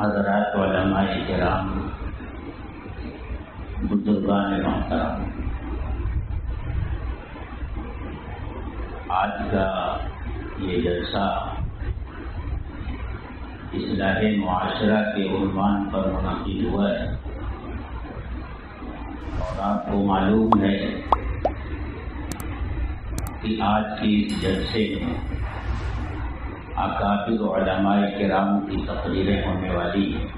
حضرات علماء کرام، بزرگان محترم، آج کا یہ جلسہ اصلاح معاشرہ کے عنوان پر منعقد ہوا ہے، اور آپ کو معلوم ہے کہ آج کے اس جلسے میں اکابر علماء کرام کی تقریریں ہونے والی ہیں۔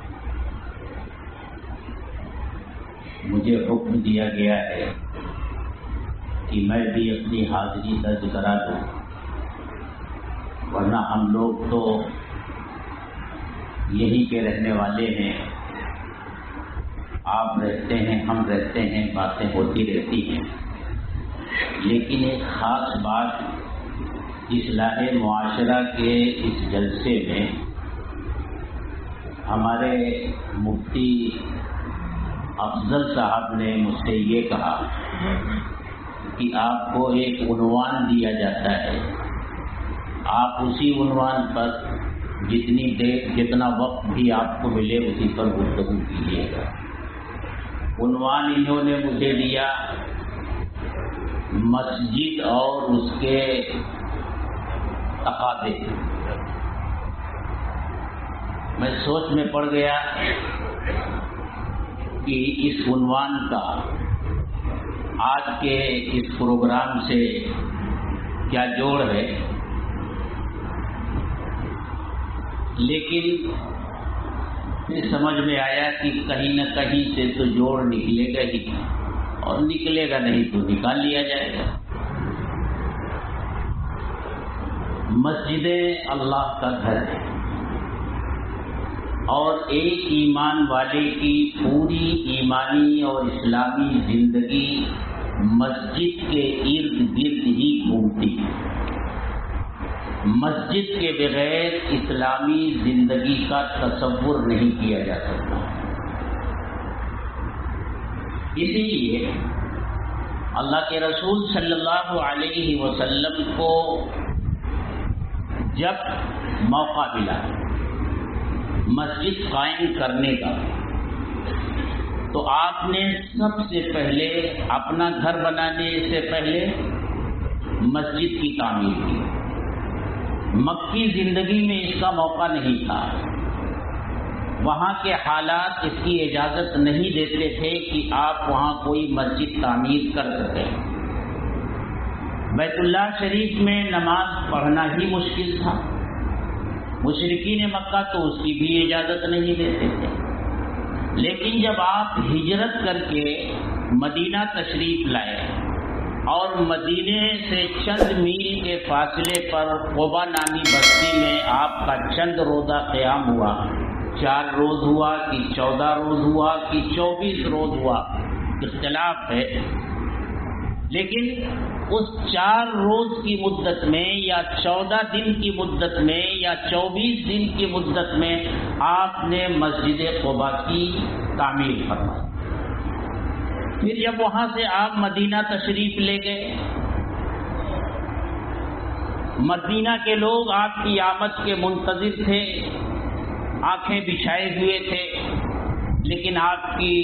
مجھے حکم دیا گیا ہے کہ میں بھی اپنی حاضری درج کرا دوں، ورنہ ہم لوگ تو یہیں کے رہنے والے ہیں، آپ رہتے ہیں، ہم رہتے ہیں، باتیں ہوتی رہتی ہیں، لیکن ایک خاص بات اصلاح معاشرہ کے اس جلسے میں ہمارے مفتی افضل صاحب نے مجھ سے یہ کہا کہ آپ کو ایک عنوان دیا جاتا ہے، آپ اسی عنوان پر جتنی دیر جتنا وقت بھی آپ کو ملے اسی پر گفتگو کیجیے گا۔ عنوان انہوں نے مجھے دیا مسجد اور اس کے تقاضے۔ میں سوچ میں پڑ گیا کہ اس عنوان کا آج کے اس پروگرام سے کیا جوڑ ہے، لیکن پھر سمجھ میں آیا کہ کہیں نہ کہیں سے تو جوڑ نکلے گا ہی، اور نکلے گا نہیں تو نکال لیا جائے گا۔ مسجدیں اللہ کا گھر ہے، اور ایک ایمان والے کی پوری ایمانی اور اسلامی زندگی مسجد کے ارد گرد ہی گھومتی ہے۔ مسجد کے بغیر اسلامی زندگی کا تصور نہیں کیا جا سکتا۔ اسی لیے اللہ کے رسول صلی اللہ علیہ وسلم کو جب موقع ملا مسجد قائم کرنے کا، تو آپ نے سب سے پہلے اپنا گھر بنانے سے پہلے مسجد کی تعمیر کی۔ مکی زندگی میں اس کا موقع نہیں تھا، وہاں کے حالات اس کی اجازت نہیں دیتے تھے کہ آپ وہاں کوئی مسجد تعمیر کر سکیں۔ بیت اللہ شریف میں نماز پڑھنا ہی مشکل تھا، مشرکین مکہ تو اس کی بھی اجازت نہیں دیتے تھے۔ لیکن جب آپ ہجرت کر کے مدینہ تشریف لائے اور مدینے سے چند میل کے فاصلے پر قبا نامی بستی میں آپ کا چند روزہ قیام ہوا، 4 روز ہوا کہ 14 روز ہوا کہ 24 روز ہوا، اختلاف ہے، لیکن اس 4 روز کی مدت میں یا 14 دن کی مدت میں یا 24 دن کی مدت میں آپ نے مسجد قباء کی تعمیر فرمائی۔ پھر جب وہاں سے آپ مدینہ تشریف لے گئے، مدینہ کے لوگ آپ کی آمد کے منتظر تھے، آنکھیں بچھائے ہوئے تھے، لیکن آپ کی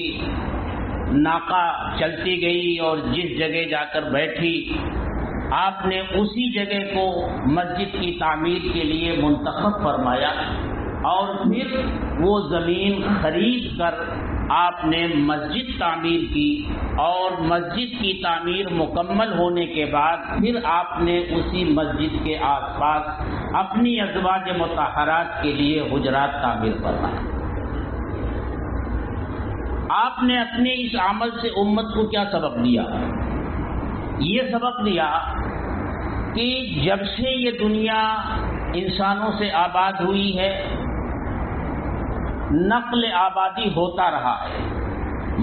ناقہ چلتی گئی اور جس جگہ جا کر بیٹھی آپ نے اسی جگہ کو مسجد کی تعمیر کے لیے منتخب فرمایا، اور پھر وہ زمین خرید کر آپ نے مسجد تعمیر کی، اور مسجد کی تعمیر مکمل ہونے کے بعد پھر آپ نے اسی مسجد کے آس پاس اپنی ازواج مطہرات کے لیے حجرات تعمیر فرمائے۔ آپ نے اپنے اس عمل سے امت کو کیا سبق دیا؟ یہ سبق دیا کہ جب سے یہ دنیا انسانوں سے آباد ہوئی ہے، نقل آبادی ہوتا رہا ہے،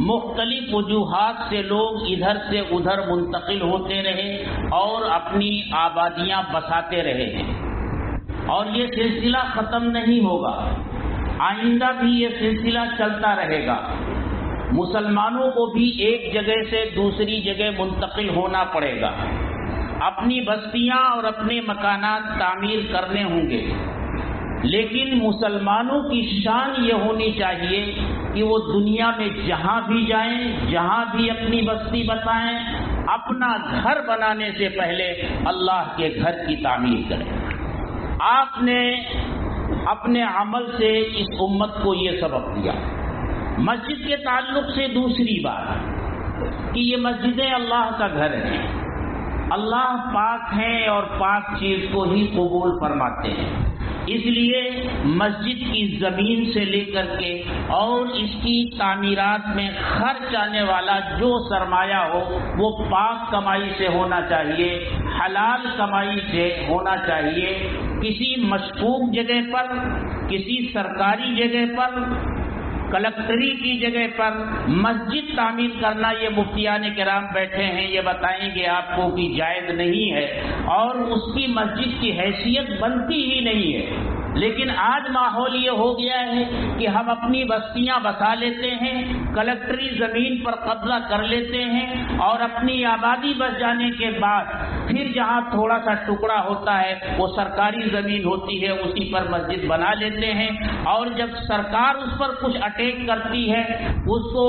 مختلف وجوہات سے لوگ ادھر سے ادھر منتقل ہوتے رہے اور اپنی آبادیاں بساتے رہے ہیں، اور یہ سلسلہ ختم نہیں ہوگا، آئندہ بھی یہ سلسلہ چلتا رہے گا۔ مسلمانوں کو بھی ایک جگہ سے دوسری جگہ منتقل ہونا پڑے گا، اپنی بستیاں اور اپنے مکانات تعمیر کرنے ہوں گے، لیکن مسلمانوں کی شان یہ ہونی چاہیے کہ وہ دنیا میں جہاں بھی جائیں، جہاں بھی اپنی بستی بسائیں، اپنا گھر بنانے سے پہلے اللہ کے گھر کی تعمیر کریں۔ آپ نے اپنے عمل سے اس امت کو یہ سبق دیا۔ مسجد کے تعلق سے دوسری بات کہ یہ مسجدیں اللہ کا گھر ہیں، اللہ پاک ہیں اور پاک چیز کو ہی قبول فرماتے ہیں، اس لیے مسجد کی زمین سے لے کر کے اور اس کی تعمیرات میں خرچ آنے والا جو سرمایہ ہو وہ پاک کمائی سے ہونا چاہیے، حلال کمائی سے ہونا چاہیے۔ کسی مشکوک جگہ پر، کسی سرکاری جگہ پر، کلکٹری کی جگہ پر مسجد تعمیر کرنا، یہ مفتیان کرام بیٹھے ہیں یہ بتائیں گے آپ کو کہ جائز نہیں ہے اور اس کی مسجد کی حیثیت بنتی ہی نہیں ہے۔ لیکن آج ماحول یہ ہو گیا ہے کہ ہم اپنی بستیاں بسا لیتے ہیں، کلکٹری زمین پر قبضہ کر لیتے ہیں اور اپنی آبادی بس جانے کے بعد پھر جہاں تھوڑا سا ٹکڑا ہوتا ہے وہ سرکاری زمین ہوتی ہے، اسی پر مسجد بنا لیتے ہیں، اور جب سرکار اس پر کچھ اٹیک کرتی ہے، اس کو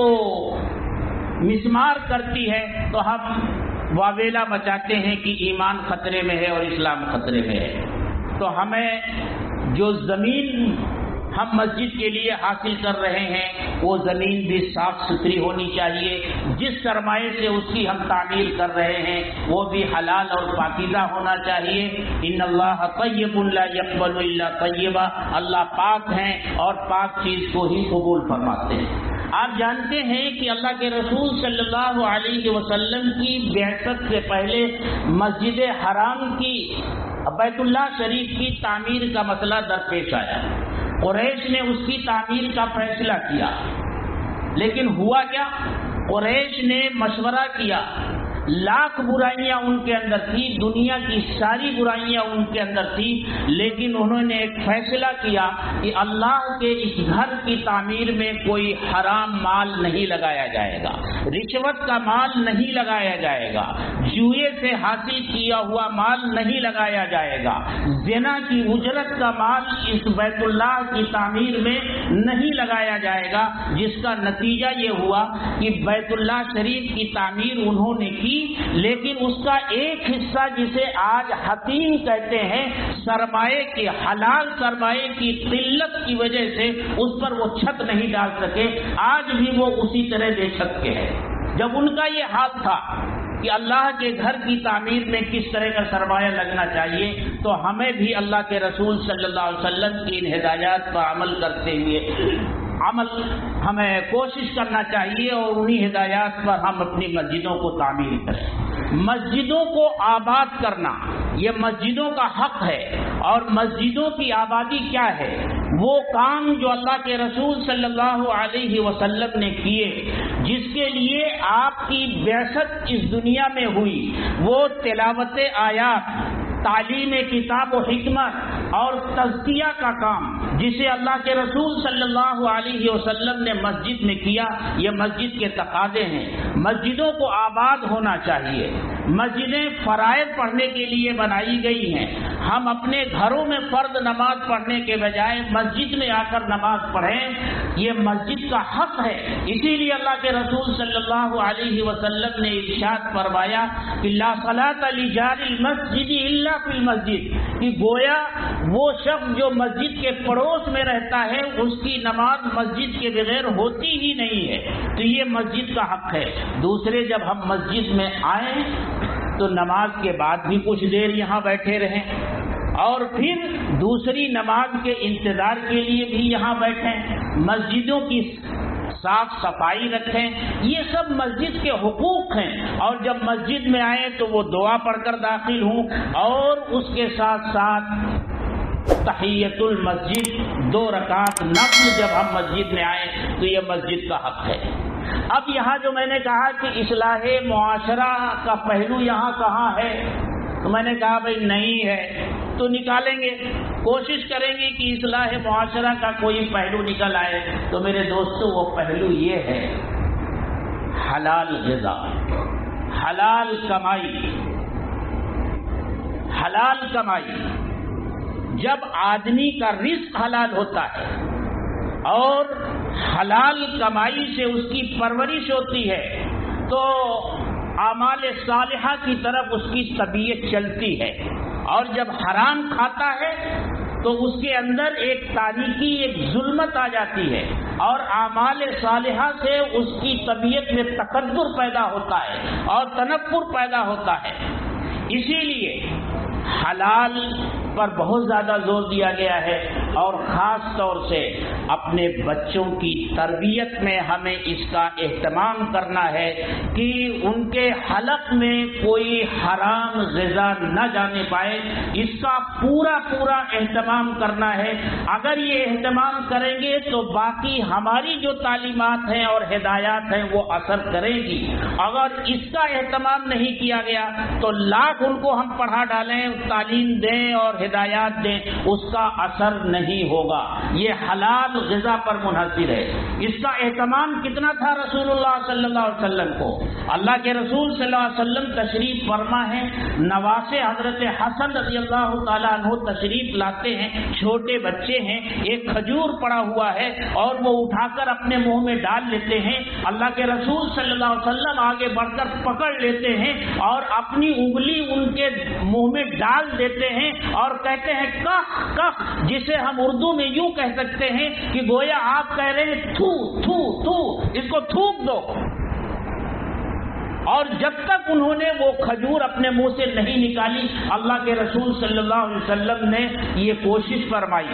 مسمار کرتی ہے، تو ہم واویلا مچاتے ہیں کہ ایمان خطرے میں ہے اور اسلام خطرے میں ہے۔ تو ہمیں جو زمین ہم مسجد کے لیے حاصل کر رہے ہیں وہ زمین بھی صاف ستھری ہونی چاہیے، جس سرمایے سے اس کی ہم تعمیر کر رہے ہیں وہ بھی حلال اور پاکیزہ ہونا چاہیے۔ ان اللہ طیب لا یقبل الا طیبا، اللہ پاک ہیں اور پاک چیز کو ہی قبول فرماتے ہیں۔ آپ جانتے ہیں کہ اللہ کے رسول صلی اللہ علیہ وسلم کی بعثت سے پہلے مسجد حرام کی، بیت اللہ شریف کی تعمیر کا مسئلہ درپیش آیا۔ قریش نے اس کی تعمیر کا فیصلہ کیا، لیکن ہوا کیا؟ قریش نے مشورہ کیا، لاکھ برائیاں ان کے اندر تھی، دنیا کی ساری برائیاں ان کے اندر تھی، لیکن انہوں نے ایک فیصلہ کیا کہ اللہ کے اس گھر کی تعمیر میں کوئی حرام مال نہیں لگایا جائے گا، رشوت کا مال نہیں لگایا جائے گا، جوئے سے حاصل کیا ہوا مال نہیں لگایا جائے گا، زنا کی اجرت کا مال اس بیت اللہ کی تعمیر میں نہیں لگایا جائے گا، جس کا نتیجہ یہ ہوا کہ بیت اللہ شریف کی تعمیر انہوں نے کی، لیکن اس کا ایک حصہ جسے آج حتیم کہتے ہیں، سرمایے کی، حلال سرمایے کی قلت کی وجہ سے اس پر وہ چھت نہیں ڈال سکے، آج بھی وہ اسی طرح بے چھت کے ہیں۔ جب ان کا یہ حال تھا کہ اللہ کے گھر کی تعمیر میں کس طرح کا سرمایہ لگنا چاہیے، تو ہمیں بھی اللہ کے رسول صلی اللہ علیہ وسلم کی ان ہدایات پر عمل کرتے ہوئے ہمیں کوشش کرنا چاہیے اور انہی ہدایات پر ہم اپنی مسجدوں کو تعمیر کریں۔ مسجدوں کو آباد کرنا یہ مسجدوں کا حق ہے، اور مسجدوں کی آبادی کیا ہے؟ وہ کام جو اللہ کے رسول صلی اللہ علیہ وسلم نے کیے، جس کے لیے آپ کی بعثت اس دنیا میں ہوئی، وہ تلاوت آیات، تعلیم کتاب و حکمت اور تزکیہ کا کام جسے اللہ کے رسول صلی اللہ علیہ وسلم نے مسجد میں کیا، یہ مسجد کے تقاضے ہیں۔ مسجدوں کو آباد ہونا چاہیے، مسجدیں فرائض پڑھنے کے لیے بنائی گئی ہیں، ہم اپنے گھروں میں فرض نماز پڑھنے کے بجائے مسجد میں آ کر نماز پڑھیں، یہ مسجد کا حق ہے۔ اسی لیے اللہ کے رسول صلی اللہ علیہ وسلم نے ارشاد فرمایا کہ لا صلاۃ لجار المسجد الا فی المسجد، کہ گویا وہ شخص جو مسجد کے پڑوس میں رہتا ہے اس کی نماز مسجد کے بغیر ہوتی ہی نہیں ہے، تو یہ مسجد کا حق ہے۔ دوسرے، جب ہم مسجد میں آئیں تو نماز کے بعد بھی کچھ دیر یہاں بیٹھے رہیں، اور پھر دوسری نماز کے انتظار کے لیے بھی یہاں بیٹھیں، مسجدوں کی صاف صفائی رکھیں، یہ سب مسجد کے حقوق ہیں۔ اور جب مسجد میں آئیں تو وہ دعا پڑھ کر داخل ہوں، اور اس کے ساتھ ساتھ تحیۃ المسجد 2 رکعت نفل جب ہم مسجد میں آئیں تو یہ مسجد کا حق ہے۔ اب یہاں جو میں نے کہا کہ اصلاح معاشرہ کا پہلو یہاں کہاں ہے، تو میں نے کہا بھائی نہیں ہے، تو نکالیں گے، کوشش کریں گے کہ اصلاح معاشرہ کا کوئی پہلو نکل آئے۔ تو میرے دوستو، وہ پہلو یہ ہے حلال غذا، حلال کمائی، حلال کمائی۔ جب آدمی کا رزق حلال ہوتا ہے اور حلال کمائی سے اس کی پرورش ہوتی ہے تو اعمال صالحہ کی طرف اس کی طبیعت چلتی ہے، اور جب حرام کھاتا ہے تو اس کے اندر ایک تاریکی، ایک ظلمت آ جاتی ہے، اور اعمال صالحہ سے اس کی طبیعت میں تکبر پیدا ہوتا ہے اور تنفر پیدا ہوتا ہے۔ اسی لیے حلال پر بہت زیادہ زور دیا گیا ہے، اور خاص طور سے اپنے بچوں کی تربیت میں ہمیں اس کا اہتمام کرنا ہے کہ ان کے حلق میں کوئی حرام غذا نہ جانے پائے، اس کا پورا اہتمام کرنا ہے۔ اگر یہ اہتمام کریں گے تو باقی ہماری جو تعلیمات ہیں اور ہدایات ہیں وہ اثر کریں گی۔ اگر اس کا اہتمام نہیں کیا گیا تو لاکھ ان کو ہم پڑھا ڈالیں، تعلیم دیں اور ہدایات دیں، اس کا اثر نہیں ہوگا۔ یہ حلال غذا پر منحصر ہے۔ اس کا اہتمام کتنا تھا رسول اللہ صلی اللہ علیہ وسلم کو؟ اللہ کے رسول صلی اللہ علیہ وسلم تشریف فرما ہے، نواسے حضرت حسن رضی اللہ تعالیٰ عنہ تشریف لاتے ہیں، چھوٹے بچے ہیں، ایک کھجور پڑا ہوا ہے اور وہ اٹھا کر اپنے منہ میں ڈال لیتے ہیں۔ اللہ کے رسول صلی اللہ علیہ وسلم آگے بڑھ کر پکڑ لیتے ہیں اور اپنی انگلی ان کے منہ میں ڈال دیتے ہیں اور کہتے ہیں کخ کخ، جسے ہم اردو میں یوں کہہ سکتے ہیں کہ گویا آپ کہہ رہے ہیں تھو تھو تھو، اس کو تھوک دو۔ اور جب تک انہوں نے وہ کھجور اپنے منہ سے نہیں نکالی، اللہ کے رسول صلی اللہ علیہ وسلم نے یہ کوشش فرمائی،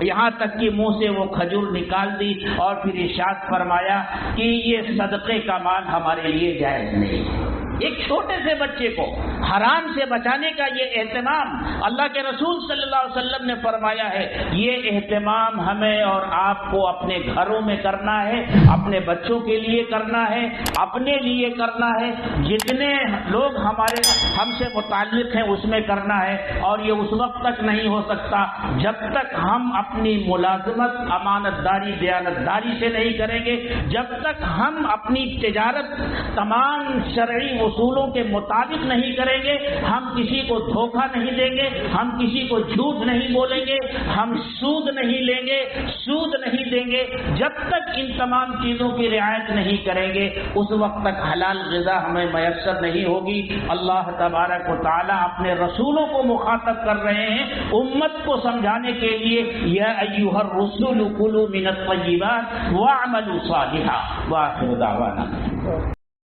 یہاں تک کہ منہ سے وہ کھجور نکال دی اور پھر ارشاد فرمایا کہ یہ صدقے کا مال ہمارے لیے جائز نہیں۔ ایک چھوٹے سے بچے کو حرام سے بچانے کا یہ اہتمام اللہ کے رسول صلی اللہ علیہ وسلم نے فرمایا ہے۔ یہ اہتمام ہمیں اور آپ کو اپنے گھروں میں کرنا ہے، اپنے بچوں کے لیے کرنا ہے، اپنے لیے کرنا ہے، جتنے لوگ ہم سے متعلق ہیں اس میں کرنا ہے۔ اور یہ اس وقت تک نہیں ہو سکتا جب تک ہم اپنی ملازمت امانت داری دیانت داری سے نہیں کریں گے، جب تک ہم اپنی تجارت تمام شرعی اصولوں کے مطابق نہیں کریں گے، ہم کسی کو دھوکہ نہیں دیں گے، ہم کسی کو جھوٹ نہیں بولیں گے، ہم سود نہیں لیں گے، سود نہیں دیں گے، جب تک ان تمام چیزوں کی رعایت نہیں کریں گے اس وقت تک حلال غذا ہمیں میسر نہیں ہوگی۔ اللہ تبارک و تعالی اپنے رسولوں کو مخاطب کر رہے ہیں امت کو سمجھانے کے لیے، یا ایھا الرسول کلوا من الطیبات واعملوا صالحا۔ وآخر دعوانا